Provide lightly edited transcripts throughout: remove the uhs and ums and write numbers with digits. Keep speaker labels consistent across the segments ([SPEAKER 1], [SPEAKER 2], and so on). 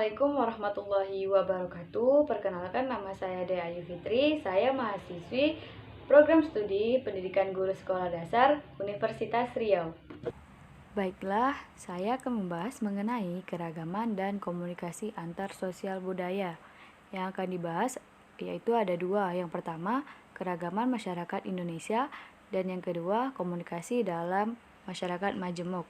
[SPEAKER 1] Assalamualaikum warahmatullahi wabarakatuh. Perkenalkan, nama saya Dea Ayu Fitri. Saya mahasiswi program studi Pendidikan Guru Sekolah Dasar Universitas Riau. Baiklah, saya akan membahas mengenai keragaman dan komunikasi antar sosial budaya. Yang akan dibahas yaitu ada dua. Yang pertama, keragaman masyarakat Indonesia, dan yang kedua, komunikasi dalam masyarakat majemuk.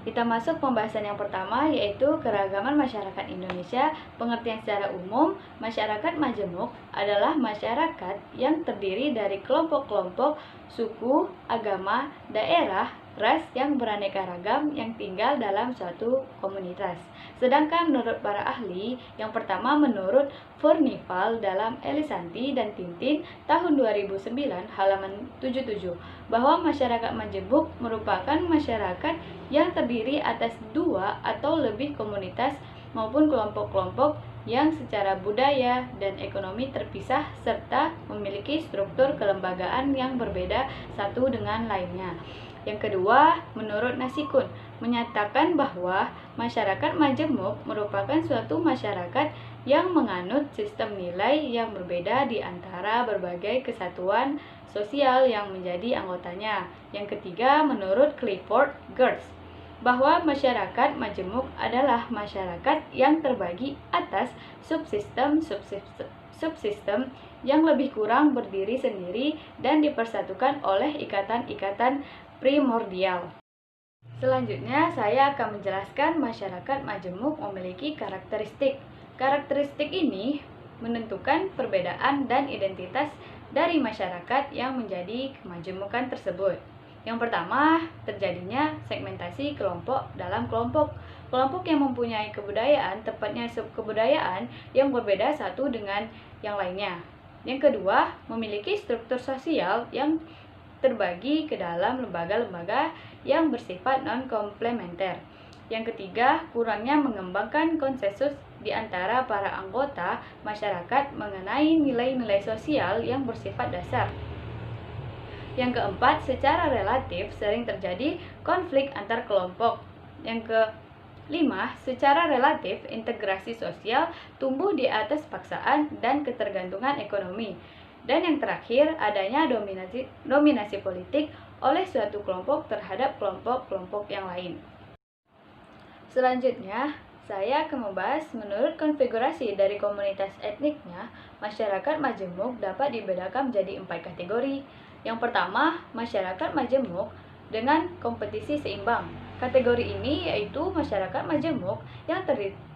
[SPEAKER 1] Kita masuk pembahasan yang pertama, yaitu keragaman masyarakat Indonesia. Pengertian secara umum, masyarakat majemuk adalah masyarakat yang terdiri dari kelompok-kelompok suku, agama, daerah, ras yang beraneka ragam yang tinggal dalam suatu komunitas. Sedangkan menurut para ahli, yang pertama menurut Furnival dalam Elisanti dan Tintin tahun 2009 halaman 77, bahwa masyarakat majemuk merupakan masyarakat yang terdiri atas dua atau lebih komunitas maupun kelompok-kelompok yang secara budaya dan ekonomi terpisah serta memiliki struktur kelembagaan yang berbeda satu dengan lainnya. Yang kedua, menurut Nasikun, menyatakan bahwa masyarakat majemuk merupakan suatu masyarakat yang menganut sistem nilai yang berbeda di antara berbagai kesatuan sosial yang menjadi anggotanya. Yang ketiga, menurut Clifford Geertz, bahwa masyarakat majemuk adalah masyarakat yang terbagi atas subsistem yang lebih kurang berdiri sendiri dan dipersatukan oleh ikatan-ikatan primordial. Selanjutnya, saya akan menjelaskan masyarakat majemuk memiliki karakteristik. Karakteristik ini menentukan perbedaan dan identitas dari masyarakat yang menjadi kemajemukan tersebut. Yang pertama, terjadinya segmentasi kelompok dalam kelompok. Kelompok yang mempunyai kebudayaan, tepatnya subkebudayaan, yang berbeda satu dengan yang lainnya. Yang kedua, memiliki struktur sosial yang terbagi ke dalam lembaga-lembaga yang bersifat non-komplementer. Yang ketiga, kurangnya mengembangkan konsensus di antara para anggota masyarakat mengenai nilai-nilai sosial yang bersifat dasar. Yang keempat, secara relatif sering terjadi konflik antar kelompok. Yang kelima, secara relatif integrasi sosial tumbuh di atas paksaan dan ketergantungan ekonomi. Dan yang terakhir, adanya dominasi politik oleh suatu kelompok terhadap kelompok-kelompok yang lain. Selanjutnya, saya akan membahas menurut konfigurasi dari komunitas etniknya, masyarakat majemuk dapat dibedakan menjadi 4 kategori. Yang pertama, masyarakat majemuk dengan kompetisi seimbang. Kategori ini yaitu masyarakat majemuk yang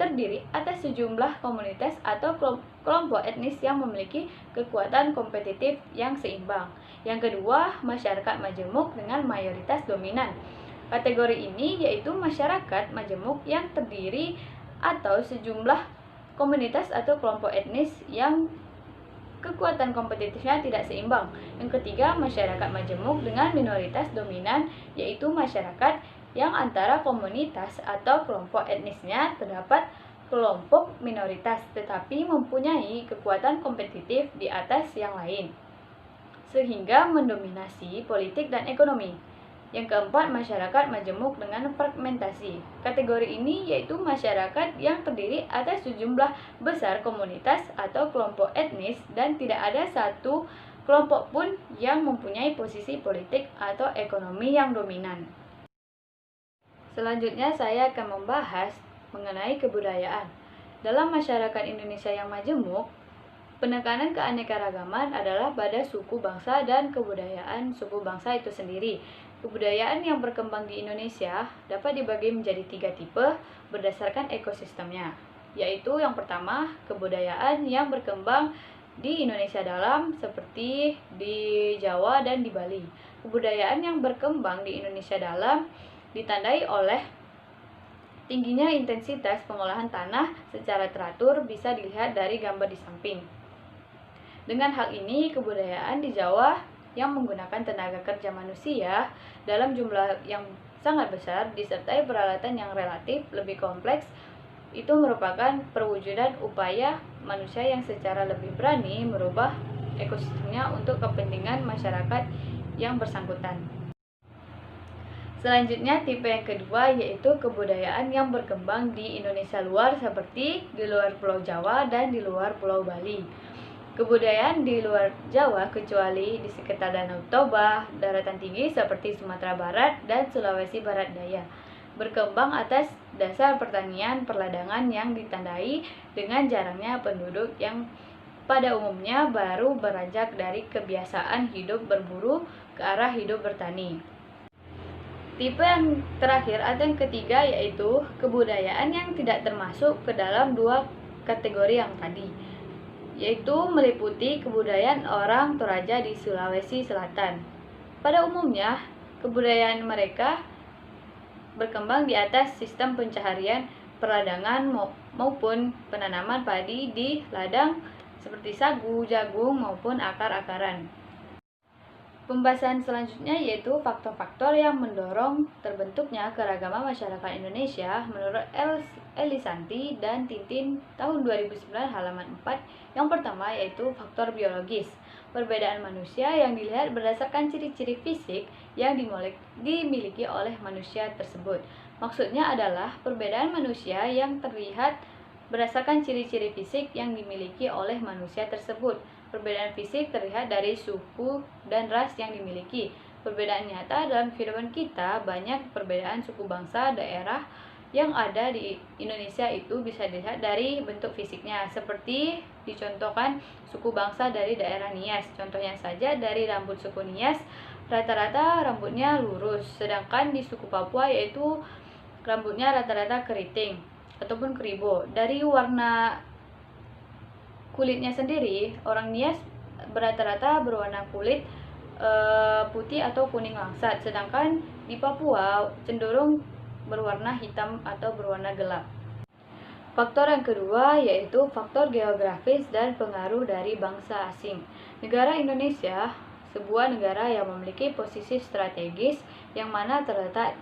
[SPEAKER 1] terdiri atas sejumlah komunitas atau kelompok etnis yang memiliki kekuatan kompetitif yang seimbang. Yang kedua, masyarakat majemuk dengan mayoritas dominan. Kategori ini yaitu masyarakat majemuk yang terdiri atau sejumlah komunitas atau kelompok etnis yang kekuatan kompetitifnya tidak seimbang. Yang ketiga, masyarakat majemuk dengan minoritas dominan, yaitu masyarakat yang antara komunitas atau kelompok etnisnya terdapat kelompok minoritas tetapi mempunyai kekuatan kompetitif di atas yang lain, sehingga mendominasi politik dan ekonomi. Yang keempat, masyarakat majemuk dengan fragmentasi. Kategori ini yaitu masyarakat yang terdiri atas sejumlah besar komunitas atau kelompok etnis dan tidak ada satu kelompok pun yang mempunyai posisi politik atau ekonomi yang dominan. Selanjutnya, saya akan membahas mengenai kebudayaan. Dalam masyarakat Indonesia yang majemuk, penekanan keanekaragaman adalah pada suku bangsa dan kebudayaan suku bangsa itu sendiri. Kebudayaan yang berkembang di Indonesia dapat dibagi menjadi 3 tipe berdasarkan ekosistemnya, yaitu yang pertama, kebudayaan yang berkembang di Indonesia dalam seperti di Jawa dan di Bali. Kebudayaan yang berkembang di Indonesia dalam ditandai oleh tingginya intensitas pengolahan tanah secara teratur, bisa dilihat dari gambar di samping. Dengan hal ini, kebudayaan di Jawa yang menggunakan tenaga kerja manusia dalam jumlah yang sangat besar disertai peralatan yang relatif lebih kompleks itu merupakan perwujudan upaya manusia yang secara lebih berani merubah ekosistemnya untuk kepentingan masyarakat yang bersangkutan. Selanjutnya, tipe yang kedua yaitu kebudayaan yang berkembang di Indonesia luar seperti di luar Pulau Jawa dan di luar Pulau Bali. Kebudayaan di luar Jawa kecuali di sekitar Danau Toba, daratan tinggi seperti Sumatera Barat dan Sulawesi Barat Daya, berkembang atas dasar pertanian perladangan yang ditandai dengan jarangnya penduduk yang pada umumnya baru beranjak dari kebiasaan hidup berburu ke arah hidup bertani. Tipe yang terakhir atau yang ketiga yaitu kebudayaan yang tidak termasuk ke dalam dua kategori yang tadi, yaitu meliputi kebudayaan orang Toraja di Sulawesi Selatan. Pada umumnya, kebudayaan mereka berkembang di atas sistem pencaharian perladangan maupun penanaman padi di ladang seperti sagu, jagung, maupun akar-akaran. Pembahasan selanjutnya yaitu faktor-faktor yang mendorong terbentuknya keragaman masyarakat Indonesia menurut Elisanti dan Tintin tahun 2009 halaman 4. Yang pertama yaitu faktor biologis. Perbedaan manusia yang dilihat berdasarkan ciri-ciri fisik yang dimiliki oleh manusia tersebut. Maksudnya adalah perbedaan manusia yang terlihat berdasarkan ciri-ciri fisik yang dimiliki oleh manusia tersebut. Perbedaan fisik terlihat dari suku dan ras yang dimiliki. Perbedaan nyata dalam kehidupan kita, banyak perbedaan suku bangsa daerah yang ada di Indonesia itu bisa dilihat dari bentuk fisiknya, seperti dicontohkan suku bangsa dari daerah Nias. Contohnya saja dari rambut suku Nias, rata-rata rambutnya lurus, sedangkan di suku Papua yaitu rambutnya rata-rata keriting ataupun keribo. Dari warna kulitnya sendiri, orang Nias rata-rata berwarna kulit putih atau kuning langsat, sedangkan di Papua cenderung berwarna hitam atau berwarna gelap. Faktor yang kedua yaitu faktor geografis dan pengaruh dari bangsa asing. Negara Indonesia, sebuah negara yang memiliki posisi strategis yang mana terletak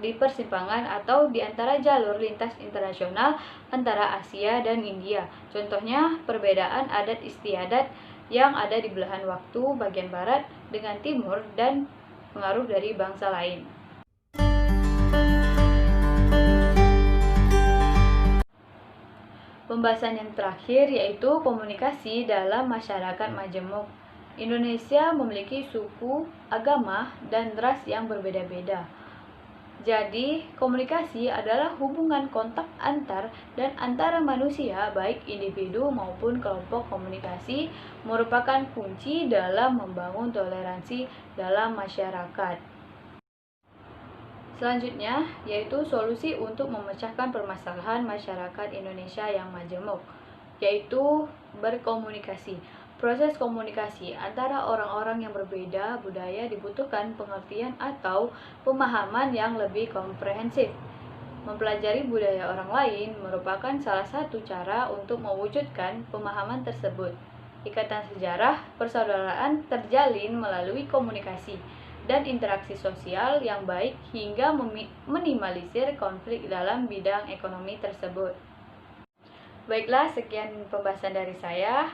[SPEAKER 1] di persimpangan atau di antara jalur lintas internasional antara Asia dan India. Contohnya, perbedaan adat istiadat yang ada di belahan waktu bagian barat dengan timur dan pengaruh dari bangsa lain. Pembahasan yang terakhir yaitu komunikasi dalam masyarakat majemuk. Indonesia memiliki suku, agama, dan ras yang berbeda-beda. Jadi, komunikasi adalah hubungan kontak antar dan antara manusia, baik individu maupun kelompok. Komunikasi merupakan kunci dalam membangun toleransi dalam masyarakat. Selanjutnya, yaitu solusi untuk memecahkan permasalahan masyarakat Indonesia yang majemuk, yaitu berkomunikasi. Proses komunikasi antara orang-orang yang berbeda budaya dibutuhkan pengertian atau pemahaman yang lebih komprehensif. Mempelajari budaya orang lain merupakan salah satu cara untuk mewujudkan pemahaman tersebut. Ikatan sejarah persaudaraan terjalin melalui komunikasi dan interaksi sosial yang baik hingga meminimalisir konflik dalam bidang ekonomi tersebut. Baiklah, sekian pembahasan dari saya.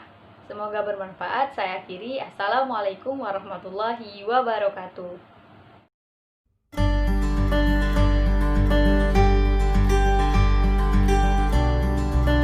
[SPEAKER 1] Semoga bermanfaat. Saya akhiri. Assalamualaikum warahmatullahi wabarakatuh.